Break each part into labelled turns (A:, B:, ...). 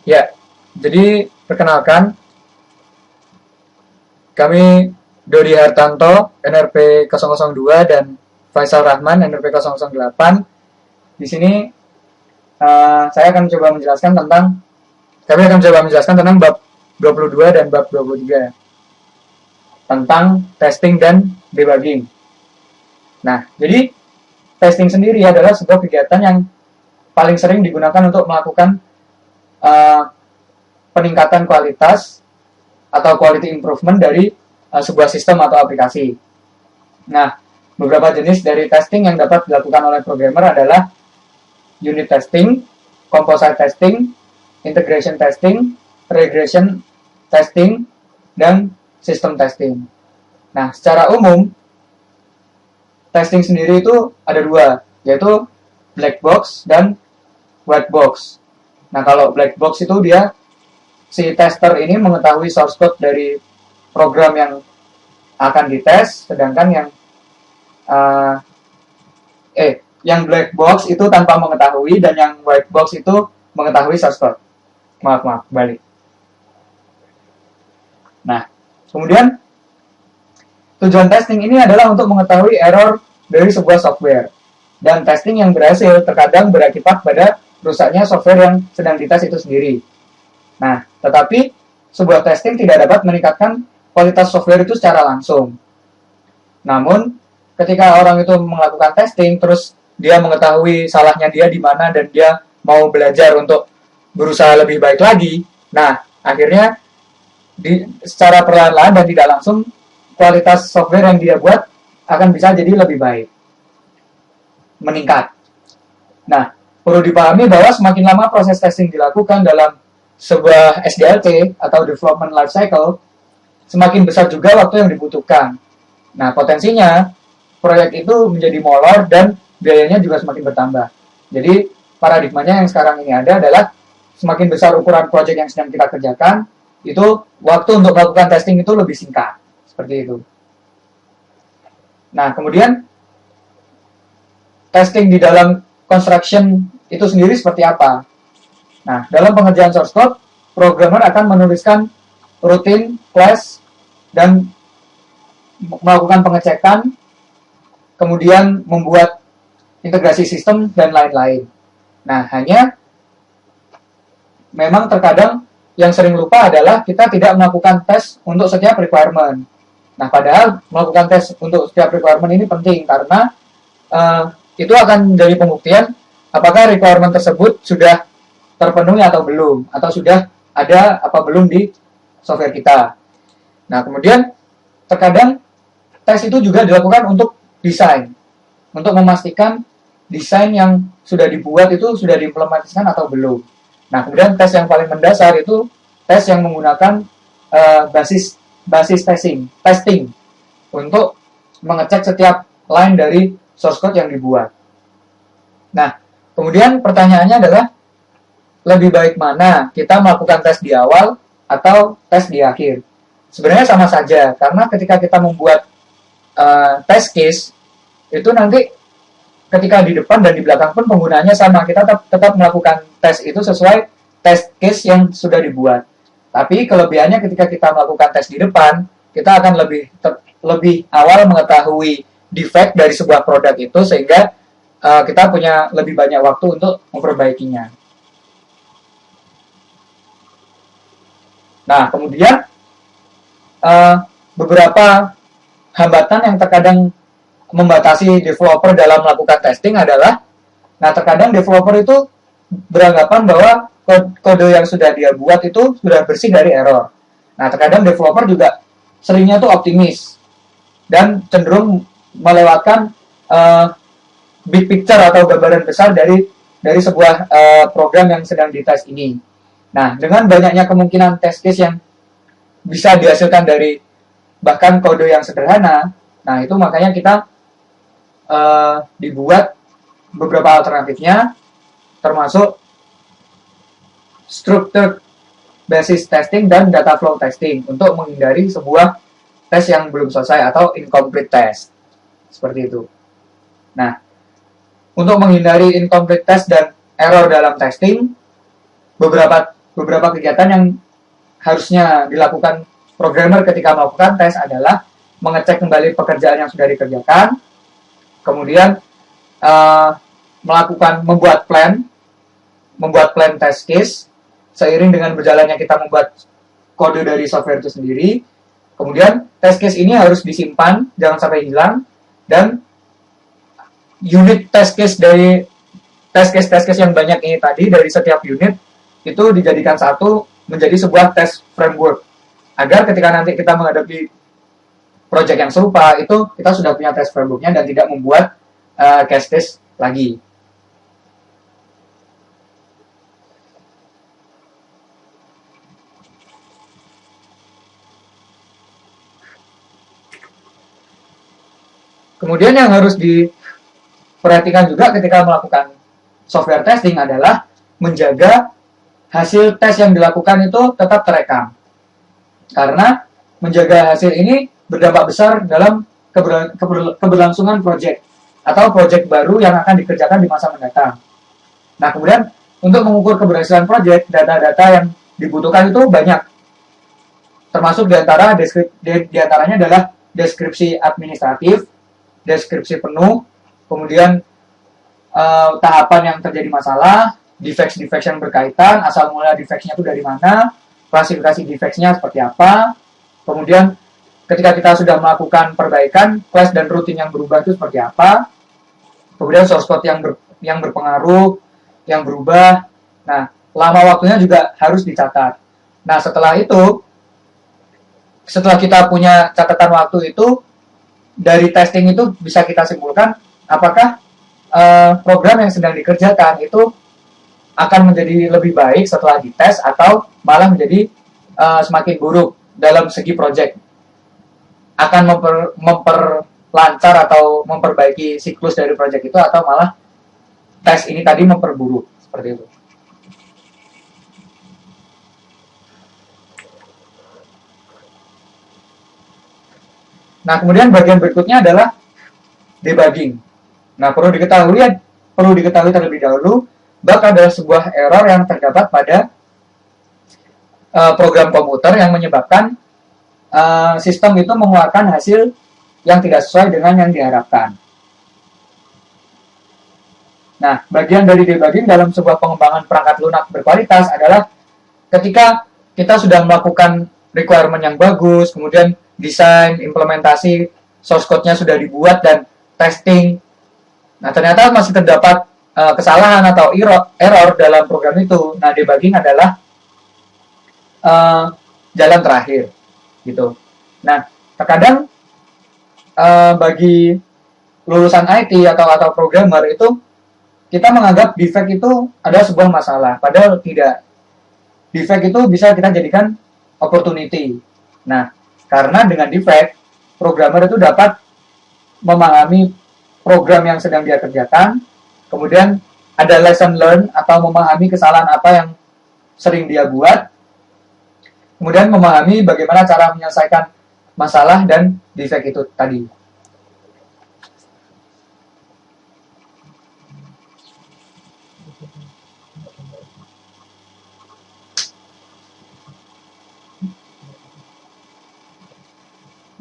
A: Ya, jadi perkenalkan, kami Dodi Hartanto, NRP 002, dan Faisal Rahman, NRP 008. Di sini kami akan coba menjelaskan tentang bab 22 dan bab 23 tentang testing dan debugging. Nah, jadi testing sendiri adalah sebuah kegiatan yang paling sering digunakan untuk melakukan peningkatan kualitas atau quality improvement dari sebuah sistem atau aplikasi. Nah, beberapa jenis dari testing yang dapat dilakukan oleh programmer adalah unit testing, composite testing, integration testing, regression testing, dan system testing. Nah, secara umum, testing sendiri itu ada dua, yaitu black box dan white box. Nah, kalau black box itu dia si tester ini mengetahui source code dari program yang akan dites, sedangkan yang black box itu tanpa mengetahui, dan yang white box itu mengetahui source code. Maaf, balik. Nah, kemudian tujuan testing ini adalah untuk mengetahui error dari sebuah software. Dan testing yang berhasil terkadang berakibat pada rusaknya software yang sedang dites itu sendiri. Nah, tetapi sebuah testing tidak dapat meningkatkan kualitas software itu secara langsung. Namun, ketika orang itu melakukan testing, terus dia mengetahui salahnya dia di mana dan dia mau belajar untuk berusaha lebih baik lagi, nah, akhirnya secara perlahan-lahan dan tidak langsung, kualitas software yang dia buat akan bisa jadi lebih baik, meningkat. Nah, perlu dipahami bahwa semakin lama proses testing dilakukan dalam sebuah SDLC atau Development Life Cycle, semakin besar juga waktu yang dibutuhkan. Nah, potensinya proyek itu menjadi molor dan biayanya juga semakin bertambah. Jadi, paradigmanya yang sekarang ini ada adalah semakin besar ukuran proyek yang sedang kita kerjakan, itu waktu untuk melakukan testing itu lebih singkat. Seperti itu. Nah, kemudian testing di dalam construction itu sendiri seperti apa? Nah, dalam pengerjaan source code, programmer akan menuliskan routine, class, dan melakukan pengecekan, kemudian membuat integrasi sistem, dan lain-lain. Nah, hanya memang terkadang yang sering lupa adalah kita tidak melakukan tes untuk setiap requirement. Nah, padahal melakukan tes untuk setiap requirement ini penting karena itu akan menjadi pembuktian apakah requirement tersebut sudah terpenuhi atau belum, atau sudah ada apa belum di software kita. Nah, kemudian terkadang tes itu juga dilakukan untuk desain, untuk memastikan desain yang sudah dibuat itu sudah diimplementasikan atau belum. Nah, kemudian tes yang paling mendasar itu tes yang menggunakan basis testing untuk mengecek setiap line dari source code yang dibuat. Nah, kemudian pertanyaannya adalah lebih baik mana kita melakukan tes di awal atau tes di akhir? Sebenarnya sama saja, karena ketika kita membuat test case, itu nanti ketika di depan dan di belakang pun penggunaannya sama. Kita tetap melakukan tes itu sesuai test case yang sudah dibuat. Tapi kelebihannya ketika kita melakukan tes di depan, kita akan lebih awal mengetahui defect dari sebuah produk itu, sehingga kita punya lebih banyak waktu untuk memperbaikinya. Nah, kemudian beberapa hambatan yang terkadang membatasi developer dalam melakukan testing adalah, nah, terkadang developer itu beranggapan bahwa kode yang sudah dia buat itu sudah bersih dari error. Nah, terkadang developer juga seringnya tuh optimis dan cenderung melewatkan big picture atau gambaran besar dari sebuah program yang sedang dites ini. Nah, dengan banyaknya kemungkinan test case yang bisa dihasilkan dari bahkan kode yang sederhana, nah itu makanya kita dibuat beberapa alternatifnya, termasuk structured basis testing dan data flow testing untuk menghindari sebuah tes yang belum selesai atau incomplete test. Seperti itu. Nah, untuk menghindari incomplete test dan error dalam testing, beberapa beberapa kegiatan yang harusnya dilakukan programmer ketika melakukan tes adalah mengecek kembali pekerjaan yang sudah dikerjakan, kemudian membuat plan test case seiring dengan berjalannya kita membuat kode dari software itu sendiri. Kemudian test case ini harus disimpan, jangan sampai hilang, dan unit test case dari test case yang banyak ini tadi dari setiap unit itu dijadikan satu menjadi sebuah test framework, agar ketika nanti kita menghadapi project yang serupa itu kita sudah punya test frameworknya dan tidak membuat case lagi. Kemudian yang harus diperhatikan juga ketika melakukan software testing adalah menjaga hasil tes yang dilakukan itu tetap terekam. Karena menjaga hasil ini berdampak besar dalam keberlangsungan project atau project baru yang akan dikerjakan di masa mendatang. Nah, kemudian untuk mengukur keberhasilan project, data-data yang dibutuhkan itu banyak. Termasuk diantaranya adalah deskripsi administratif, deskripsi penuh, kemudian tahapan yang terjadi masalah, defects yang berkaitan, asal mula defects-nya itu dari mana, klasifikasi defects-nya seperti apa, kemudian ketika kita sudah melakukan perbaikan, class dan routine yang berubah itu seperti apa, kemudian source code yang berpengaruh, yang berubah. Nah, lama waktunya juga harus dicatat. Nah, setelah kita punya catatan waktu itu, dari testing itu bisa kita simpulkan apakah program yang sedang dikerjakan itu akan menjadi lebih baik setelah dites atau malah menjadi semakin buruk dalam segi project, akan memperlancar atau memperbaiki siklus dari project itu atau malah tes ini tadi memperburuk, seperti itu. Nah, kemudian bagian berikutnya adalah debugging. Nah, perlu diketahui terlebih dahulu, bug adalah sebuah error yang terdapat pada program komputer yang menyebabkan sistem itu mengeluarkan hasil yang tidak sesuai dengan yang diharapkan. Nah, bagian dari debugging dalam sebuah pengembangan perangkat lunak berkualitas adalah ketika kita sudah melakukan requirement yang bagus, kemudian desain, implementasi, source code-nya sudah dibuat dan testing. Nah, ternyata masih terdapat kesalahan atau error dalam program itu. Nah, debugging adalah jalan terakhir, gitu. Nah, terkadang bagi lulusan IT atau programmer itu kita menganggap defect itu adalah sebuah masalah, padahal tidak. Defect itu bisa kita jadikan opportunity. Nah, karena dengan defect, programmer itu dapat memahami program yang sedang dia kerjakan, kemudian ada lesson learn atau memahami kesalahan apa yang sering dia buat, kemudian memahami bagaimana cara menyelesaikan masalah dan defect itu tadi.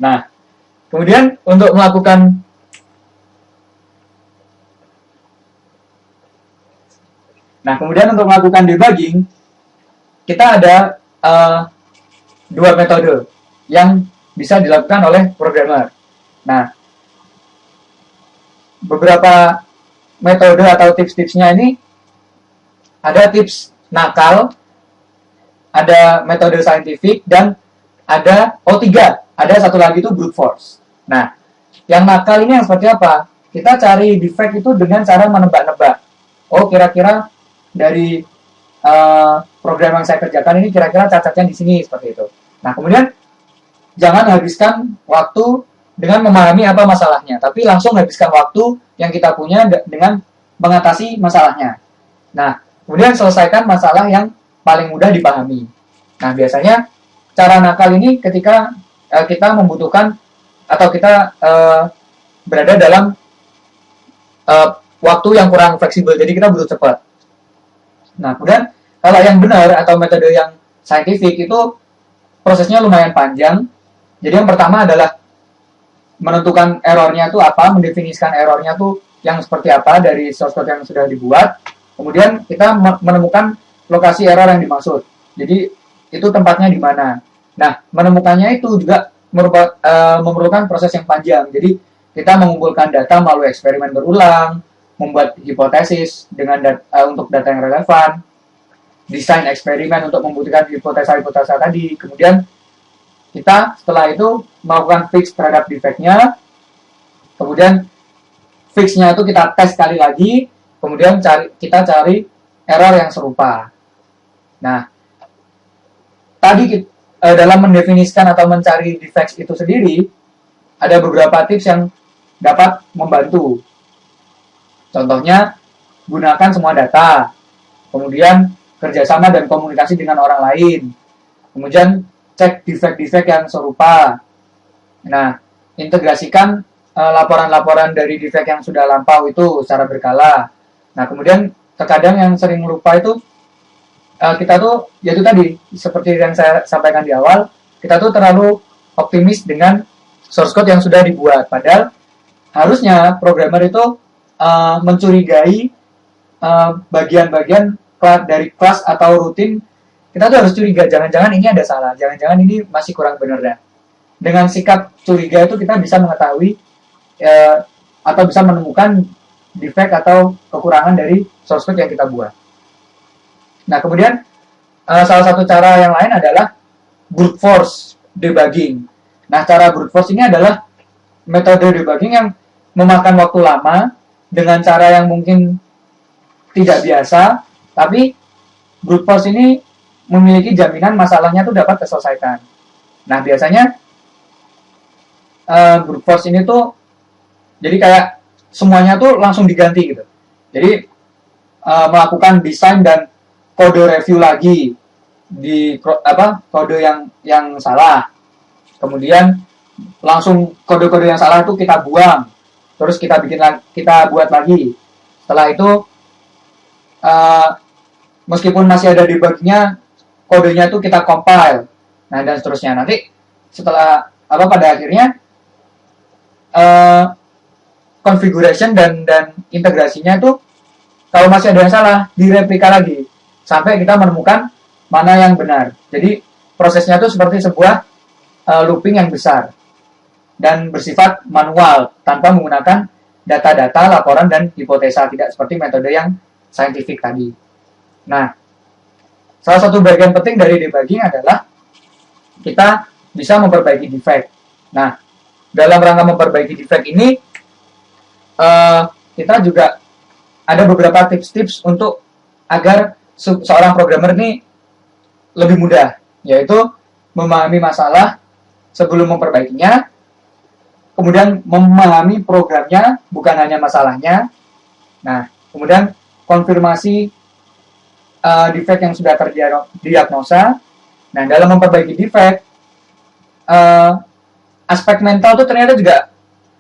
A: Nah, kemudian untuk melakukan debugging, kita ada dua metode yang bisa dilakukan oleh programmer. Nah, beberapa metode atau tips-tipsnya ini ada tips nakal, ada metode saintifik, dan ada O3. Ada satu lagi itu brute force. Nah, yang nakal ini yang seperti apa? Kita cari defect itu dengan cara menebak-nebak. Oh, kira-kira dari program yang saya kerjakan ini kira-kira cacatnya di sini, seperti itu. Nah, kemudian jangan habiskan waktu dengan memahami apa masalahnya, tapi langsung habiskan waktu yang kita punya dengan mengatasi masalahnya. Nah, kemudian selesaikan masalah yang paling mudah dipahami. Nah, biasanya cara nakal ini ketika kita membutuhkan atau kita berada dalam waktu yang kurang fleksibel, jadi kita butuh cepat. Nah, kemudian Kalau yang benar atau metode yang scientific itu prosesnya lumayan panjang. Jadi yang pertama adalah menentukan errornya itu apa, mendefinisikan errornya itu yang seperti apa dari source code yang sudah dibuat. Kemudian kita menemukan lokasi error yang dimaksud. Jadi itu tempatnya di mana. Nah, menemukannya itu juga memerlukan proses yang panjang. Jadi kita mengumpulkan data melalui eksperimen berulang, membuat hipotesis dengan untuk data yang relevan, desain eksperimen untuk membuktikan hipotesa-hipotesa tadi. Kemudian kita setelah itu melakukan fix terhadap defect-nya. Kemudian fix-nya itu kita tes sekali lagi. Kemudian kita cari error yang serupa. Nah, tadi dalam mendefinisikan atau mencari defect itu sendiri, ada beberapa tips yang dapat membantu. Contohnya, gunakan semua data. Kemudian, kerjasama dan komunikasi dengan orang lain. Kemudian, cek defect-defect yang serupa. Nah, integrasikan laporan-laporan dari defect yang sudah lampau itu secara berkala. Nah, kemudian, terkadang yang sering lupa itu, kita tuh, yaitu tadi, seperti yang saya sampaikan di awal, kita tuh terlalu optimis dengan source code yang sudah dibuat. Padahal, harusnya programmer itu mencurigai bagian-bagian dari kelas atau rutin. Kita tuh harus curiga, jangan-jangan ini ada salah, jangan-jangan ini masih kurang benar. Ya. Dengan sikap curiga itu kita bisa mengetahui atau bisa menemukan defect atau kekurangan dari source code yang kita buat. Nah, kemudian salah satu cara yang lain adalah brute force debugging. Nah, cara brute force ini adalah metode debugging yang memakan waktu lama dengan cara yang mungkin tidak biasa, tapi brute force ini memiliki jaminan masalahnya itu dapat terselesaikan. Nah, biasanya brute force ini tuh jadi kayak semuanya tuh langsung diganti gitu. Jadi melakukan desain dan kode review lagi di kode yang salah. Kemudian langsung kode-kode yang salah itu kita buang. Terus kita buat lagi. Setelah itu meskipun masih ada debuggingnya, kodenya itu kita compile. Nah, dan seterusnya. Nanti setelah pada akhirnya configuration dan integrasinya itu kalau masih ada yang salah direplika lagi sampai kita menemukan mana yang benar. Jadi prosesnya itu seperti sebuah looping yang besar dan bersifat manual tanpa menggunakan data-data, laporan, dan hipotesa, tidak seperti metode yang scientific tadi. Nah, salah satu bagian penting dari debugging adalah kita bisa memperbaiki defect. Nah, dalam rangka memperbaiki defect ini kita juga ada beberapa tips-tips untuk agar seorang programmer ini lebih mudah, yaitu memahami masalah sebelum memperbaikinya, kemudian memahami programnya, bukan hanya masalahnya. Nah, kemudian konfirmasi defect yang sudah terdiagnosa. Nah, dalam memperbaiki defect, aspek mental itu ternyata juga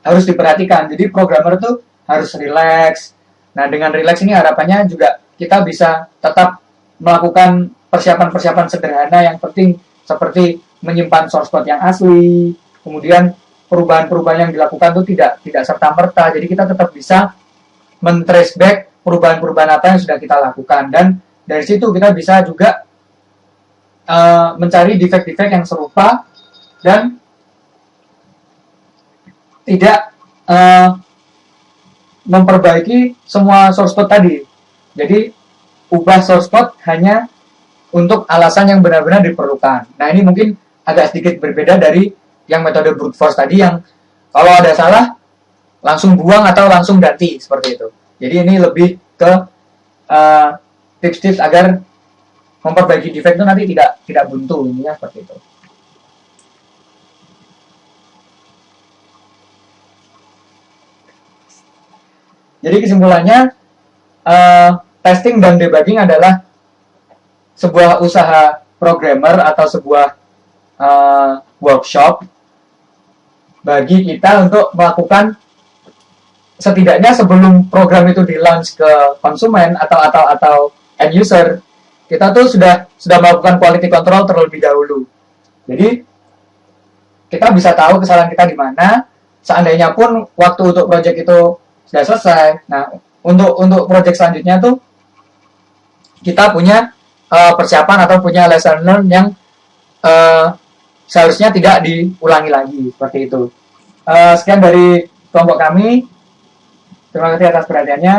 A: harus diperhatikan. Jadi programmer itu harus relax. Nah, dengan relax ini harapannya juga kita bisa tetap melakukan persiapan-persiapan sederhana yang penting seperti menyimpan source code yang asli, kemudian perubahan-perubahan yang dilakukan itu tidak serta-merta. Jadi kita tetap bisa men-trace back perubahan-perubahan apa yang sudah kita lakukan, dan dari situ kita bisa juga mencari defect-defect yang serupa dan tidak memperbaiki semua source code tadi. Jadi ubah source code hanya untuk alasan yang benar-benar diperlukan. Nah, ini mungkin agak sedikit berbeda dari yang metode brute force tadi yang kalau ada salah langsung buang atau langsung ganti seperti itu. Jadi ini lebih ke tips-tips agar memperbaiki defect itu nanti tidak buntu, ininya seperti itu. Jadi kesimpulannya, testing dan debugging adalah sebuah usaha programmer atau sebuah workshop bagi kita untuk melakukan setidaknya sebelum program itu di launch ke konsumen atau end user, kita tuh sudah melakukan quality control terlebih dahulu. Jadi kita bisa tahu kesalahan kita di mana. Seandainya pun waktu untuk project itu sudah selesai. Nah, untuk project selanjutnya tuh kita punya persiapan atau punya lesson learn yang seharusnya tidak diulangi lagi seperti itu. Sekian dari kelompok kami. Terima kasih atas perhatiannya.